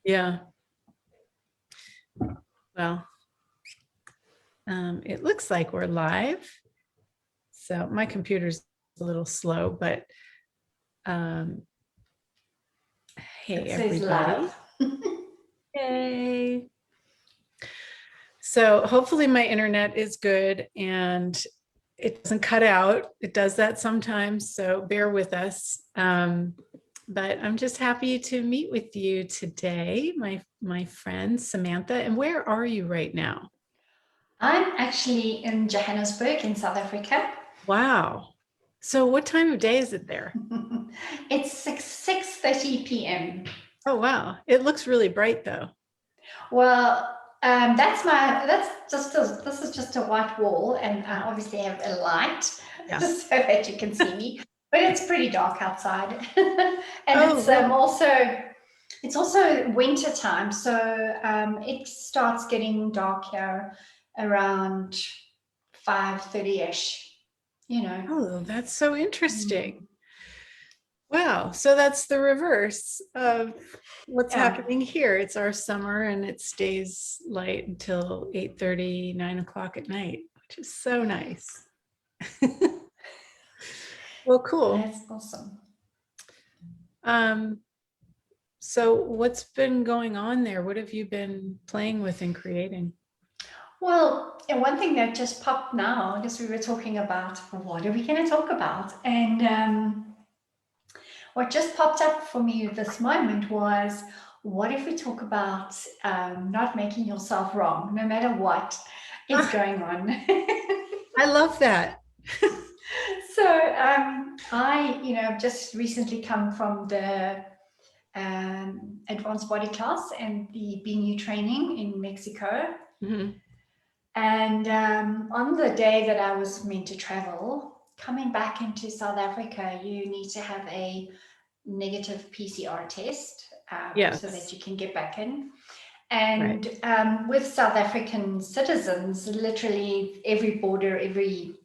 Yeah. Well, it looks like we're live. So my computer's a little slow, but hey, It says everybody. live. Yay. So hopefully my internet is good and it doesn't cut out. It does that sometimes, so bear with us. But I'm just happy to meet with you today, my friend Samantha. And where are you right now? I'm actually in Johannesburg in South Africa. Wow. So what time of day is it there? It's 6:30 p.m. Oh, wow. It looks really bright though. Well, this is just a white wall, and I obviously have a light Yeah. so that you can see me. But it's pretty dark outside, and Oh, really? it's also winter time, so it starts getting dark here around 5:30ish. You know. Oh, that's so Mm. interesting. Wow. So that's the reverse of what's Yeah. happening here. It's our summer and it stays light until 8:30, 9 o'clock at night, which is so nice. Well, cool. That's awesome. Um, so what's been going on there? What have you been playing with and creating? Well, and one thing that just popped now, because we were talking about what are we going to talk about, and what just popped up for me this moment was, what if we talk about not making yourself wrong, no matter what is Ah, going on? I love that. So I've just recently come from the advanced body class and the BNU training in Mexico. Mhm. And on the day that I was meant to travel, coming back into South Africa, you need to have a negative PCR test so that Yes. you can get back in. Right. And with South African citizens, literally every border, every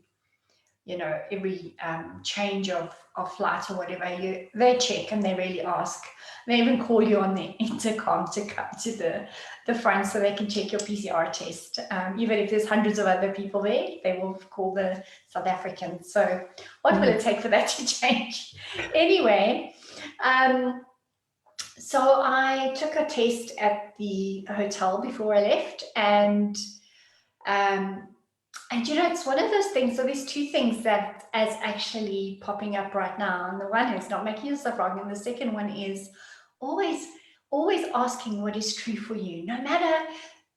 change of flight or whatever, they check and they really ask. They even call you on the intercom to come to the front so they can check your PCR test. Even if there's hundreds of other people there, they will call the South Africans. So what will Mhm. it take for that to change? Anyway, so I took a test at the hotel before I left, um, it's one of those things. So there's two things that is actually popping up right now. And the one is not making yourself wrong, and the second one is always, always asking what is true for you, no matter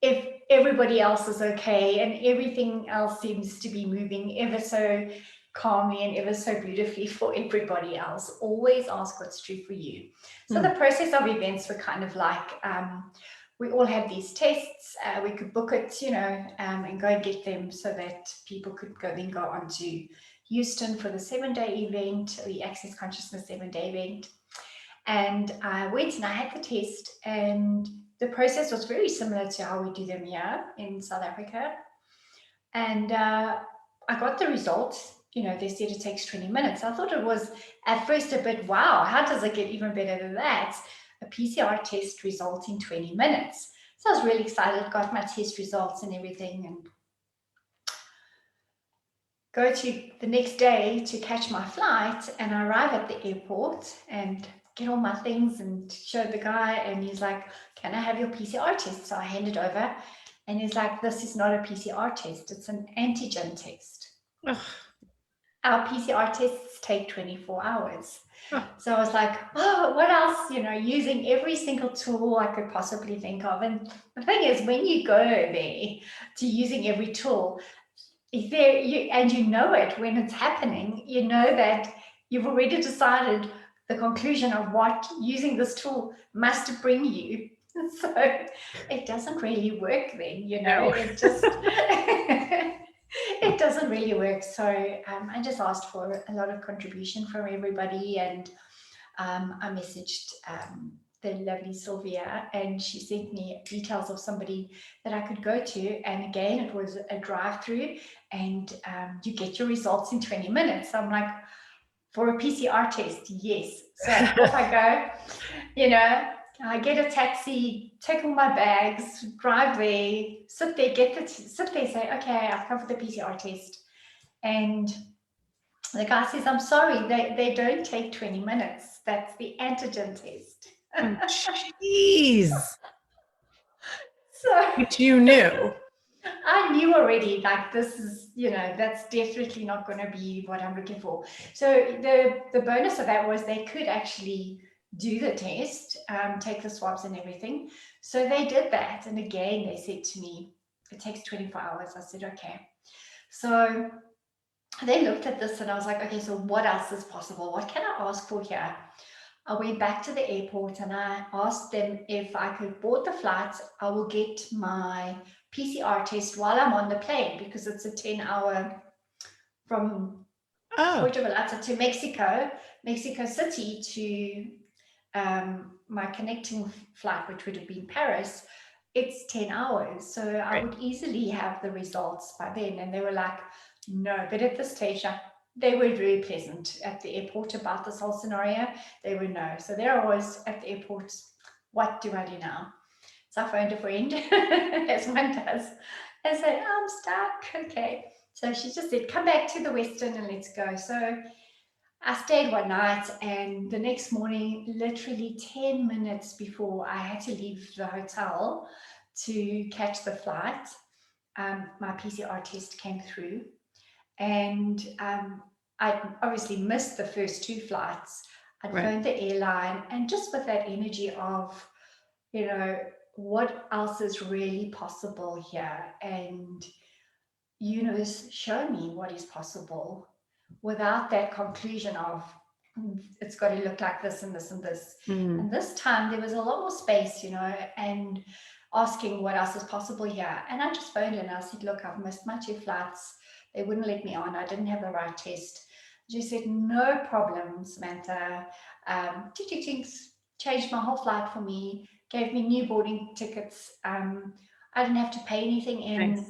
if everybody else is okay and everything else seems to be moving ever so calmly and ever so beautifully for everybody else. Always ask what's true for you. So the Mm. process of events were kind of like we all had these tests. We could book it, and go and get them so that people could go on to Houston for the 7-day event, the Access Consciousness 7-day event. And I went and I had the test, and the process was very similar to how we do them here in South Africa. And I got the results. They said it takes 20 minutes. I thought it was at first a bit, wow, how does it get even better than that? A PCR test result in 20 minutes. So I was really excited, got my test results and everything, and go to the next day to catch my flight. And I arrive at the airport and get all my things and show the guy, and he's like, can I have your PCR test? So I hand it over, and he's like, this is not a PCR test, it's an antigen test. Ugh. Our PCR tests take 24 hours. Oh, So I was like, oh, what else? Using every single tool I could possibly think of. And the thing is, when you go there to using every tool, if there and you know it when it's happening, you know that you've already decided the conclusion of what using this tool must bring you. So it doesn't really work then, no. it just it doesn't really work. So I just asked for a lot of contribution from everybody, and I messaged the lovely Sylvia, and she sent me details of somebody that I could go to. And again, it was a drive-through, and you get your results in 20 minutes. So I'm like, for a PCR test, yes. So off I go, I get a taxi, take all my bags, drive there, sit there, sit there, say, okay, I've come for the PCR test. And the guy says, I'm sorry, they don't take 20 minutes. That's the antigen test. Oh, jeez. So Which you knew. I knew already, like, this is, that's definitely not going to be what I'm looking for. So the bonus of that was they could actually do the test, take the swabs and everything. So they did that. And again, they said to me, it takes 24 hours. I said, okay. So they looked at this and I was like, okay, so what else is possible? What can I ask for here? I went back to the airport and I asked them if I could board the flight. I will get my PCR test while I'm on the plane, because it's a 10-hour from Puerto Vallarta to Mexico City to my connecting flight, which would have been Paris. It's 10 hours. So I would easily have the results by then. And they were like, no. But at this stage, they were very pleasant at the airport about this whole scenario. They were no. So there I was at the airport. What do I do now? So I phoned a friend, as one does, and said, I'm stuck. Okay. So she just said, come back to the Western and let's go. So I stayed one night, and the next morning, literally 10 minutes before I had to leave the hotel to catch the flight, my PCR test came through. And I obviously missed the first two flights. I'd phoned the airline, and just with that energy of, what else is really possible here? And universe, show me what is possible, without that conclusion of it's got to look like this and this and this. And this time there was a lot more space, and asking what else is possible here. And I just phoned in and I said, look, I've missed my two flights. They wouldn't let me on. I didn't have the right test. She said, no problem, Samantha. Changed my whole flight for me, gave me new boarding tickets. I didn't have to pay anything in. Nice.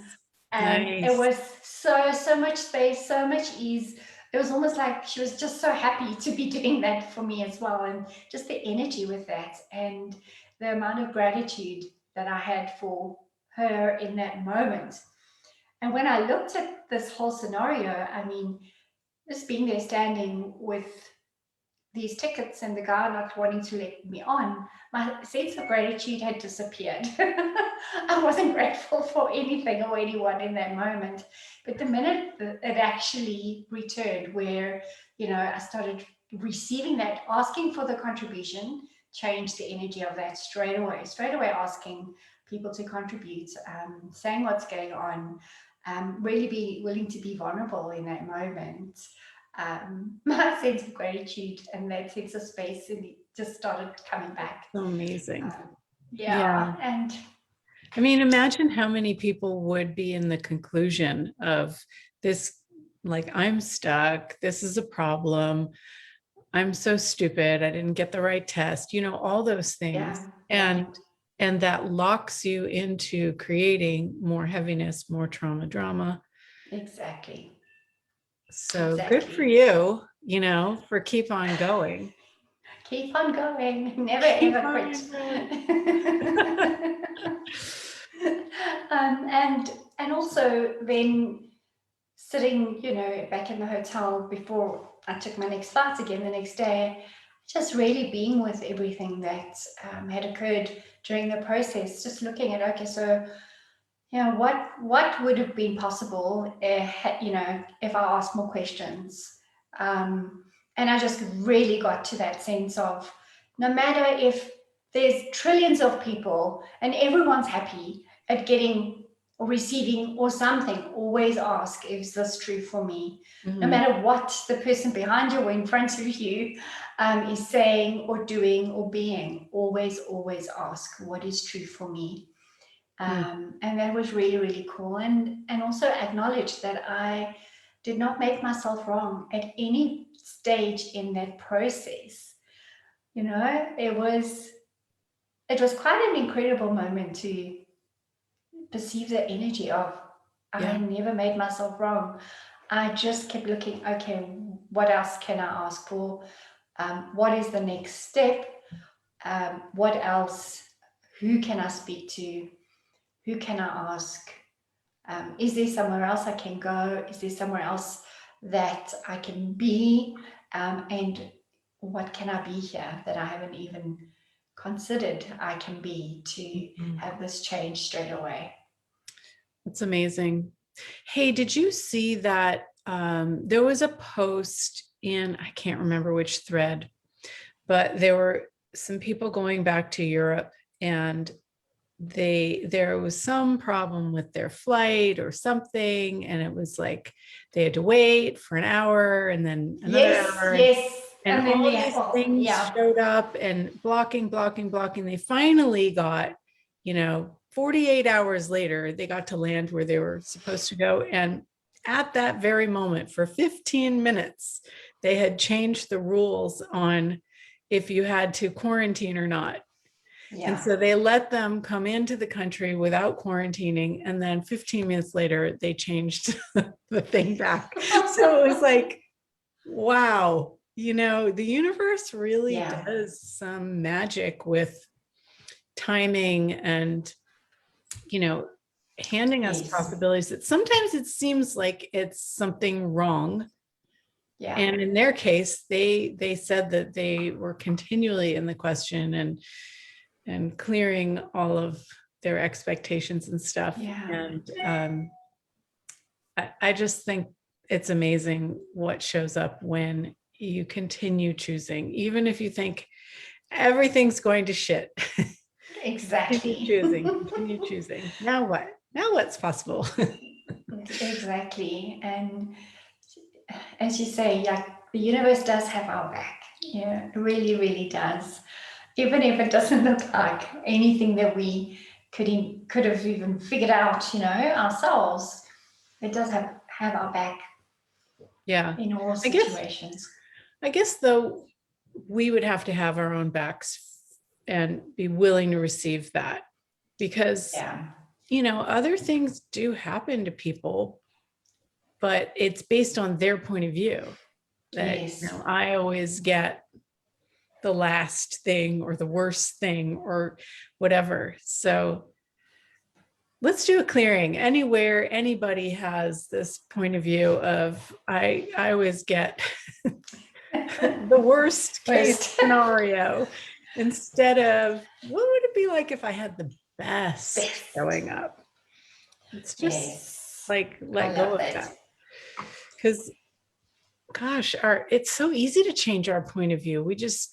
And it was so much space, so much ease. It was almost like she was just so happy to be doing that for me as well. And just the energy with that, and the amount of gratitude that I had for her in that moment. And when I looked at this whole scenario, I mean, just being there standing with these tickets and the guy not wanting to let me on, my sense of gratitude had disappeared. I wasn't grateful for anything or anyone in that moment. But the minute it actually returned, where, I started receiving that, asking for the contribution, changed the energy of that straight away asking people to contribute, saying what's going on, really be willing to be vulnerable in that moment. My sense of gratitude and that sense of space just started coming back. So amazing. And I mean, imagine how many people would be in the conclusion of this, like, I'm stuck, this is a problem, I'm so stupid, I didn't get the right test, all those things. And that locks you into creating more heaviness, more trauma, drama. Exactly. So good for you, for keep on going. Keep on going. Never ever quit. And also then sitting, back in the hotel before I took my next flight again the next day, just really being with everything that had occurred during the process, just looking at, okay, so what would have been possible, if I asked more questions. And I just really got to that sense of, no matter if there's trillions of people and everyone's happy at getting or receiving or something, always ask, is this true for me? No matter what the person behind you or in front of you is saying or doing or being, always ask, what is true for me? And that was really, really cool. And also acknowledge that I did not make myself wrong at any stage in that process. It was quite an incredible moment to perceive the energy of, I never made myself wrong. I just kept looking, okay, what else can I ask for? What is the next step? what else, who can I speak to, who can I ask, is there somewhere else I can go, is there somewhere else that I can be, and what can I be here that I haven't even considered I can be to have this change straight away. That's amazing. Hey, did you see that there was a post in, I can't remember which thread, but there were some people going back to Europe, and there was some problem with their flight or something, and it was like they had to wait for an hour and then another hour. Yes. And then all these things showed up, and blocking. They finally got, 48 hours later, they got to land where they were supposed to go. And at that very moment, for 15 minutes, they had changed the rules on if you had to quarantine or not. And so they let them come into the country without quarantining. And then 15 minutes later, they changed the thing back. So it was like, wow, the universe really does some magic with timing and, handing us possibilities that sometimes it seems like it's something wrong. Yeah. And in their case, they said that they were continually in the question and clearing all of their expectations and stuff. Yeah. And I just think it's amazing what shows up when you continue choosing, even if you think everything's going to shit. Exactly. Continue choosing. Now what? Now what's possible? Exactly. And as you say, like, the universe does have our back. Yeah, it really, really does. Even if it doesn't look like anything that we could have even figured out, ourselves, it does have our back. Yeah. In all situations. I guess though, we would have to have our own backs and be willing to receive that, because other things do happen to people, but it's based on their point of view. That I always get the last thing or the worst thing or whatever. So let's do a clearing anywhere anybody has this point of view of I always get the worst case scenario, instead of what would it be like if I had the best showing up. It's just like let go of that. Because gosh, it's so easy to change our point of view. We just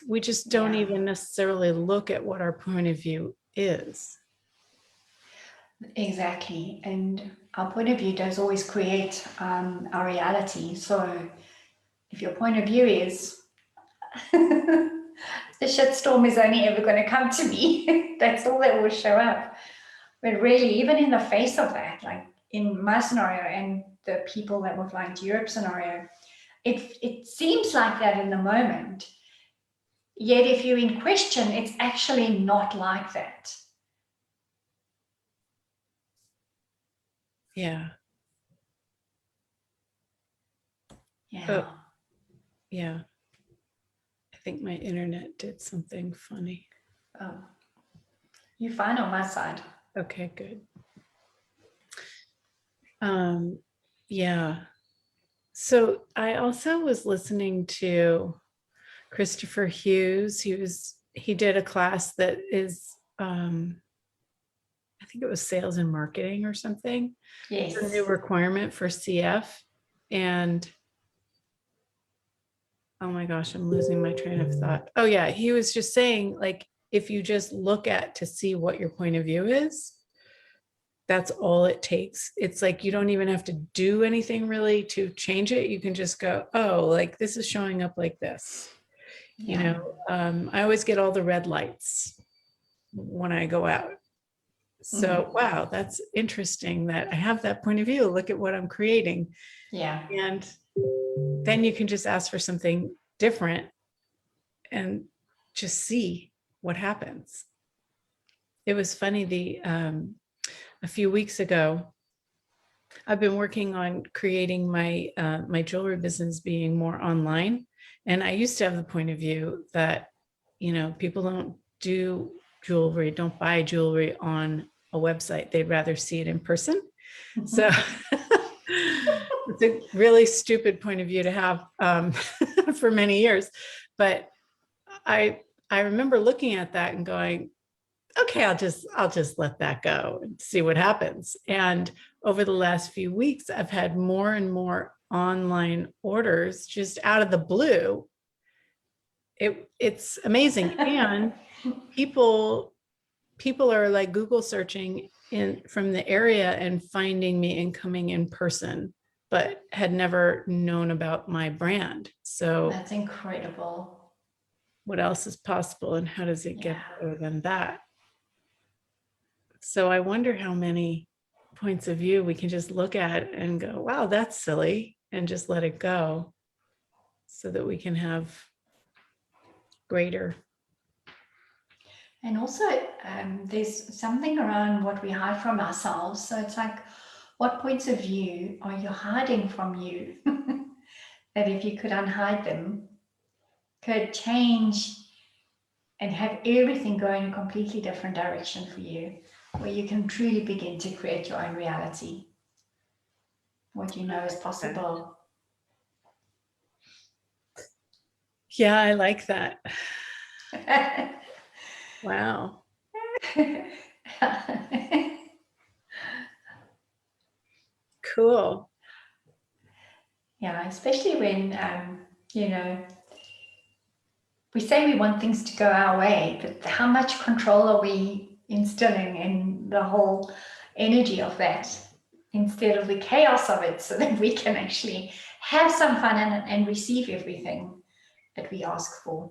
don't even necessarily look at what our point of view is. Exactly. And our point of view does always create our reality. So if your point of view is the shitstorm is only ever going to come to me, that's all that will show up. But really, even in the face of that, like in my scenario and the people that were flying to Europe scenario, it seems like that in the moment. Yet if you're in question, it's actually not like that. Yeah. Yeah. I think my internet did something funny. Oh, you're fine on my side. Okay, good. Yeah. So I also was listening to Christopher Hughes. He did a class that is, I think it was sales and marketing or something. Yes. It's a new requirement for CF. And oh my gosh, I'm losing my train of thought. Oh yeah, he was just saying, like, if you just look at to see what your point of view is, that's all it takes. It's like you don't even have to do anything really to change it. You can just go, oh, like this is showing up like this. I always get all the red lights when I go out. So, wow, that's interesting that I have that point of view. Look at what I'm creating. Yeah. And then you can just ask for something different and just see what happens. It was funny, a few weeks ago, I've been working on creating my my jewelry business being more online. And I used to have the point of view that, people don't do jewelry, don't buy jewelry on a website. They'd rather see it in person. So it's a really stupid point of view to have for many years. But I remember looking at that and going, okay, I'll just let that go and see what happens. And over the last few weeks, I've had more and more online orders just out of the blue. It's amazing. And people are like Google searching in from the area and finding me and coming in person, but had never known about my brand. So That's incredible. what else is possible, and how does it get Yeah. better than that? So I wonder how many points of view we can just look at and go, wow, that's silly, and just let it go so that we can have greater. And also, there's something around what we hide from ourselves. So it's like, what points of view are you hiding from you? That if you could unhide them, could change and have everything go in a completely different direction for you, where you can truly begin to create your own reality. What you know is possible. Yeah, I like that. Wow. Cool. Yeah, especially when, you know, we say we want things to go our way, but how much control are we instilling in the whole energy of that instead of the chaos of it, so that we can actually have some fun and receive everything that we ask for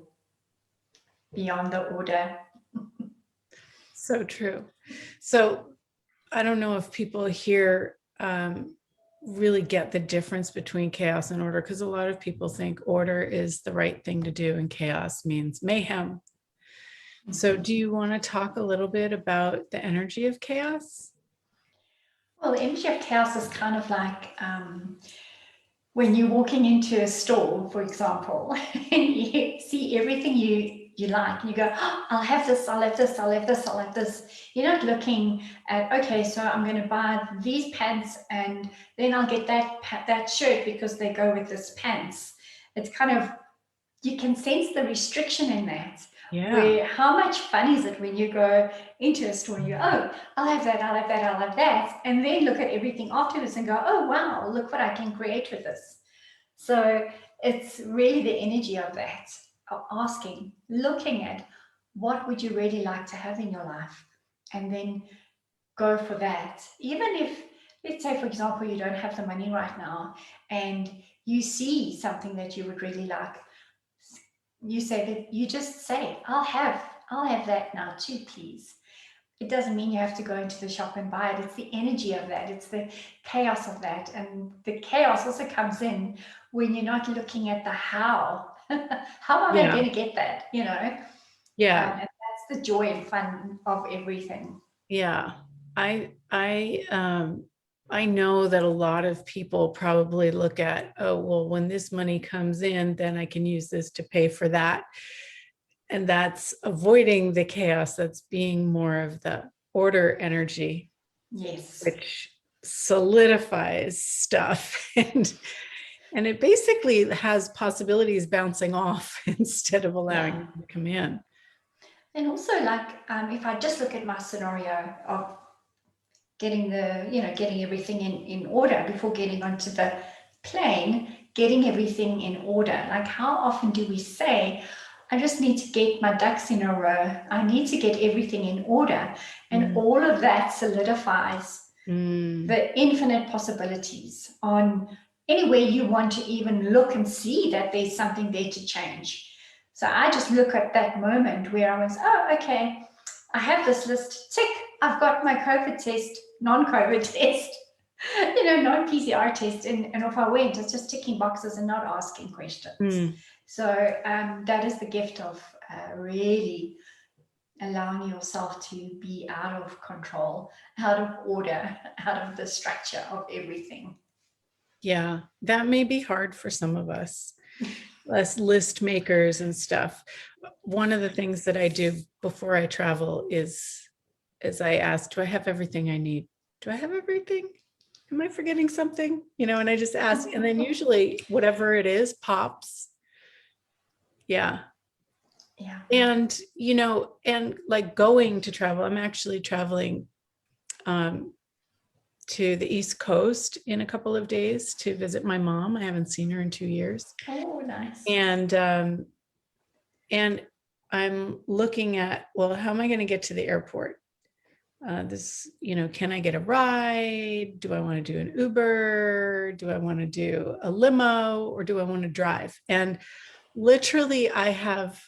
beyond the order. So true. So I don't know if people here really get the difference between chaos and order, because a lot of people think order is the right thing to do and chaos means mayhem. So do you want to talk a little bit about the energy of chaos? Well, the energy of chaos is kind of like when you're walking into a store, for example, and you see everything you like, and you go, oh, I'll have this, I'll have this, I'll have this, I'll have this. You're not looking at, okay, so I'm going to buy these pants, and then I'll get that shirt because they go with this pants. It's kind of, you can sense the restriction in that. Yeah. Where how much fun is it when you go into a store and you go, oh, I'll have that, I'll have that, I'll have that, and then look at everything afterwards and go, oh wow, look what I can create with this. So it's really the energy of that, of asking, looking at what would you really like to have in your life, and then go for that. Even if, let's say, for example, you don't have the money right now and you see something that you would really like, you say that, you just say, I'll have that now too, please. It doesn't mean you have to go into the shop and buy it. It's the energy of that. It's the chaos of that. And the chaos also comes in when you're not looking at the how. How am I going to get that? You know? Yeah. And that's the joy and fun of everything. Yeah. I know that a lot of people probably look at, oh, well, when this money comes in, then I can use this to pay for that. And that's avoiding the chaos. That's being more of the order energy. Yes. Which solidifies stuff and it basically has possibilities bouncing off instead of allowing them to come in. And also, like, if I just look at my scenario of getting everything in order before getting onto the plane, getting everything in order. Like, how often do we say, I just need to get my ducks in a row. I need to get everything in order. And all of that solidifies the infinite possibilities on anywhere you want to even look and see that there's something there to change. So I just look at that moment where I was, oh, okay, I have this list, tick, I've got my COVID test, non-COVID test, non-PCR test, and off I went. It's just ticking boxes and not asking questions. So that is the gift of really allowing yourself to be out of control, out of order, out of the structure of everything. Yeah, that may be hard for some of us. us list makers and stuff. One of the things that I do before I travel is I ask, do I have everything I need? Do I have everything? Am I forgetting something? And I just ask, and then usually whatever it is pops. Yeah. Yeah. And, and like going to travel, I'm actually traveling to the East Coast in a couple of days to visit my mom. I haven't seen her in 2 years. Oh, nice. And I'm looking at, well, how am I going to get to the airport? Can I get a ride? Do I want to do an Uber? Do I want to do a limo, or do I want to drive? And literally I have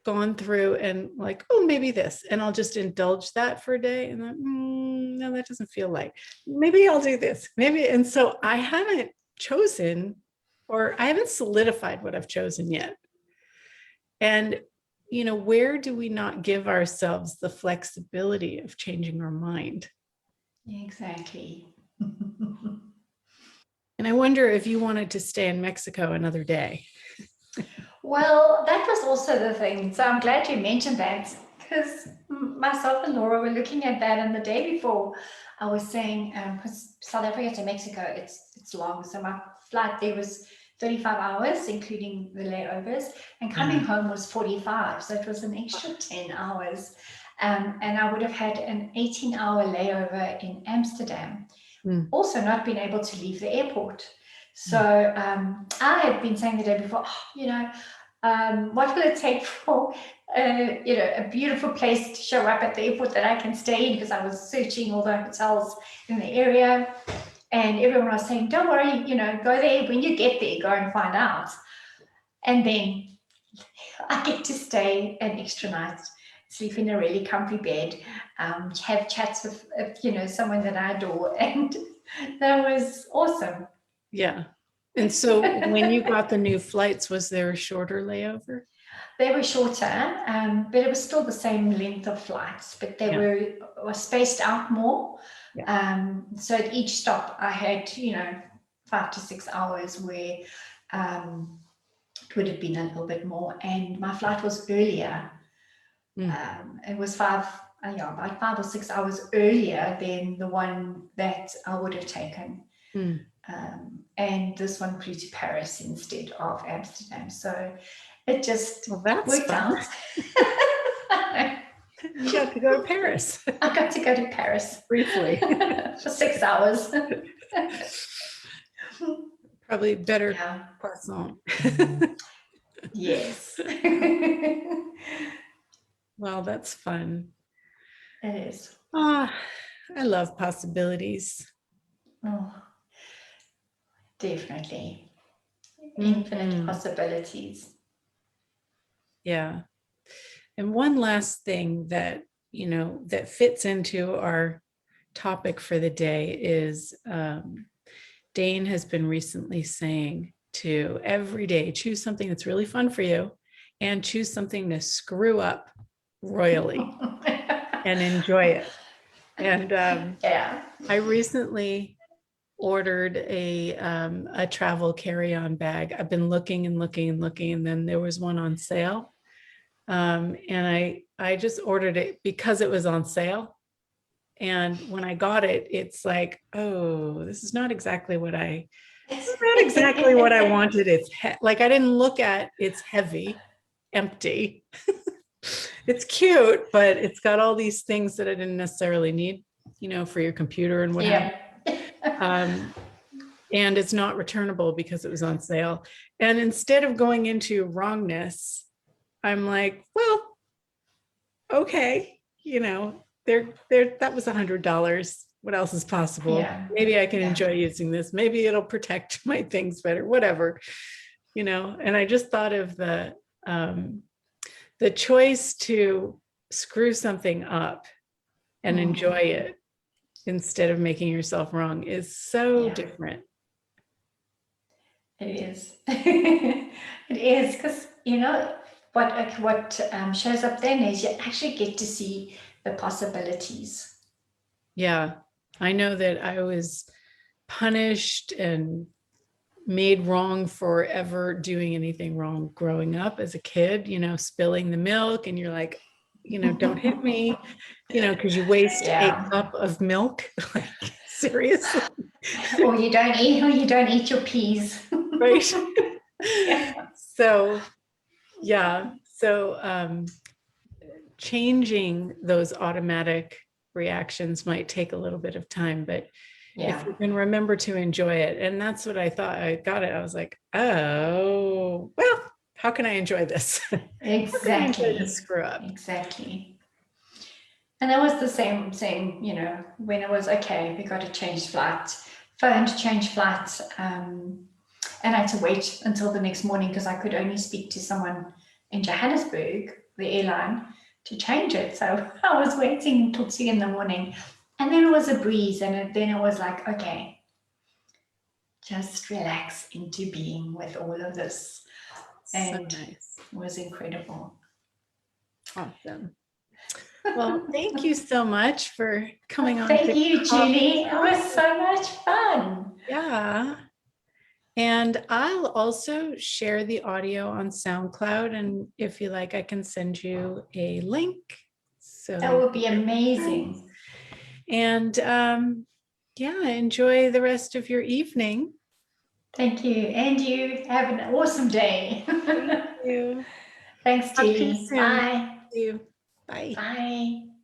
gone through and like, oh, maybe this, and I'll just indulge that for a day. And then, no, that doesn't feel like, maybe I'll do this, maybe. And so I haven't chosen, or I haven't solidified what I've chosen yet. And, where do we not give ourselves the flexibility of changing our mind? Exactly. And I wonder if you wanted to stay in Mexico another day. Well, that was also the thing. So I'm glad you mentioned that, because myself and Laura were looking at that, and the day before I was saying, because South Africa to Mexico, it's long. So my flight there was 35 hours, including the layovers, and coming home was 45. So it was an extra 10 hours. And I would have had an 18-hour layover in Amsterdam, also not being able to leave the airport. So I had been saying the day before, what will it take for a beautiful place to show up at the airport that I can stay in? Because I was searching all the hotels in the area, and everyone was saying, don't worry, go there. When you get there, go and find out. And then I get to stay an extra night, sleep in a really comfy bed, have chats with someone that I adore, and that was awesome. Yeah. And so when you got the new flights, was there a shorter layover? They were shorter, but it was still the same length of flights, but they were spaced out more. Yeah. So at each stop, I had 5 to 6 hours where it would have been a little bit more, and my flight was earlier. It was about 5 or 6 hours earlier than the one that I would have taken. And this one flew to Paris instead of Amsterdam. So it just worked out. You got to go to Paris. I got to go to Paris. Briefly. For 6 hours. Probably better croissant. Yes. Well, that's fun. It is. I love possibilities. Oh, definitely. Infinite possibilities. Yeah. And one last thing that, that fits into our topic for the day is Dane has been recently saying to every day, choose something that's really fun for you and choose something to screw up royally and enjoy it. And I recently ordered a travel carry-on bag. I've been looking and looking and looking, and then there was one on sale. And I just ordered it because it was on sale. And when I got it, it's like, oh, this is not exactly what I wanted. It's like, I didn't look at it's heavy, empty. It's cute, but it's got all these things that I didn't necessarily need, for your computer and what have you. And it's not returnable because it was on sale. And instead of going into wrongness, I'm like, well, okay, that was $100. What else is possible? Maybe I can enjoy using this. Maybe it'll protect my things better, whatever, and I just thought of the choice to screw something up and enjoy it instead of making yourself wrong is so different. It is. It is, because what shows up then is you actually get to see the possibilities. Yeah, I know that I was punished and made wrong for ever doing anything wrong growing up as a kid, spilling the milk, and you're like, don't hit me, because you waste a Yeah. cup of milk. Like, seriously. Or you don't eat your peas. Right. Yeah. So, yeah. So, changing those automatic reactions might take a little bit of time, but if you can remember to enjoy it. And that's what I thought. I got it. I was like, oh, well, how can I enjoy this? How can I enjoy this screw up? Exactly. And that was the same, when it was okay, we got to change flight, phone to change flight. And I had to wait until the next morning because I could only speak to someone in Johannesburg, the airline, to change it. So I was waiting until 2 in the morning. And then it was a breeze. And then it was like, okay, just relax into being with all of this. And so nice. it was incredible. Awesome. Well, thank you so much for coming on. Thank you, Julie. It was so much fun. Yeah. And I'll also share the audio on SoundCloud. And if you like, I can send you a link. So that would be amazing. And yeah, enjoy the rest of your evening. Thank you. And you have an awesome day. Thank you. Thanks, Julie. Bye. See you. Bye. Bye.